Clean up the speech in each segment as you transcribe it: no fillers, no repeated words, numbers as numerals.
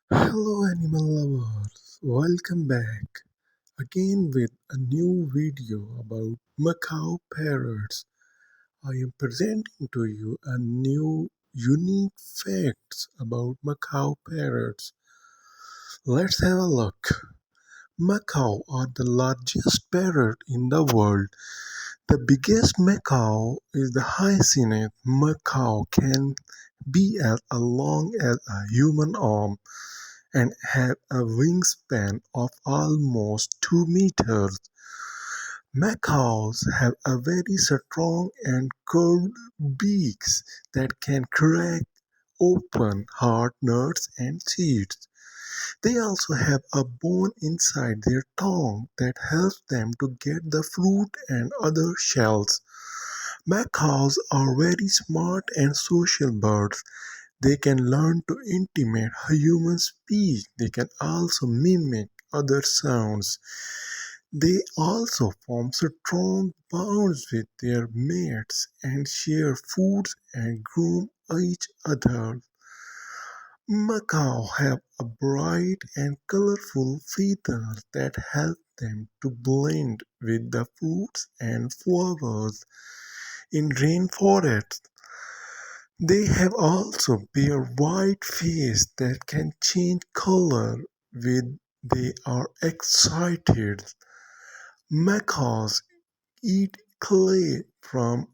Hello, animal lovers. Welcome back again with a new video about Macao parrots. I am presenting to you a new unique facts about Macao parrots. Let's have a look. Macao are the largest parrot in the world. The biggest macaw is the hyacinth. Macaw can be as long as a human arm and have a wingspan of almost 2 meters. Macaws have a very strong and curved beaks that can crack open hard nuts and seeds. They also have a bone inside their tongue that helps them to get the fruit and other shells. Macaws are very smart and social birds. They can learn to imitate human speech. They can also mimic other sounds. They also form strong bonds with their mates and share food and groom each other. Macaws have a bright and colorful feathers that help them to blend with the fruits and flowers in rainforests. They have also bear white face that can change color when they are excited. Macaws eat clay from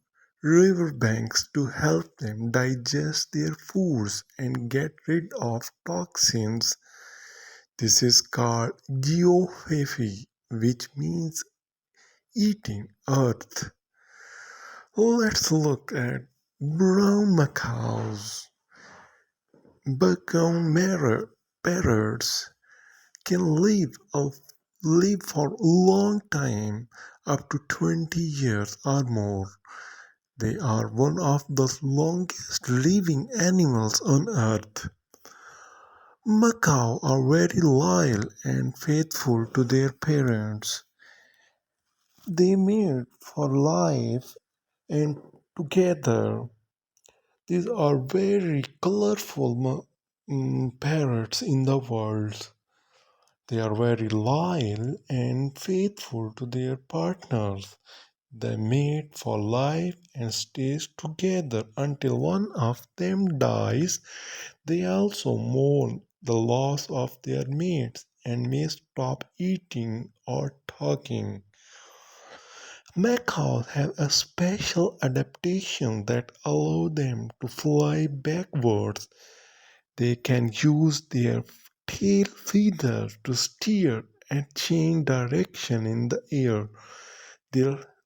riverbanks to help them digest their foods and get rid of toxins. This is called geophagy, which means eating earth. Let's look at brown macaws. Buckhorn parrots can live for a long time, up to 20 years or more. They are one of the longest living animals on earth. Macaws are very loyal and faithful to their parents. They mate for life and together. These are very colorful parrots in the world. They are very loyal and faithful to their partners. They mate for life and stays together until one of them dies. They also mourn the loss of their mates and may stop eating or talking. Macaws have a special adaptation that allow them to fly backwards. They can use their tail feathers to steer and change direction in the air.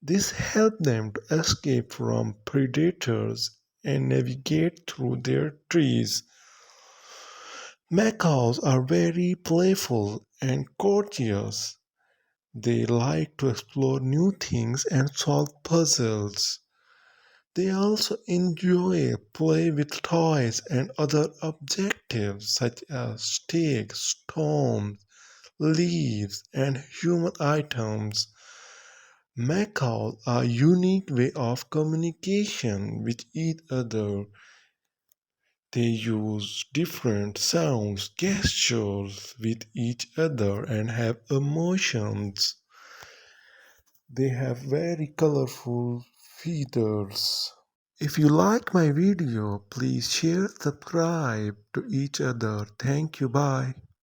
This helps them to escape from predators and navigate through their trees. Macaws are very playful and courteous. They like to explore new things and solve puzzles. They also enjoy play with toys and other objects such as sticks, stones, leaves, and human items. Macaws are a unique way of communication with each other. They use different sounds, gestures with each other, and have emotions. They have very colorful feathers. If you like my video, please share, subscribe to each other. Thank you. Bye.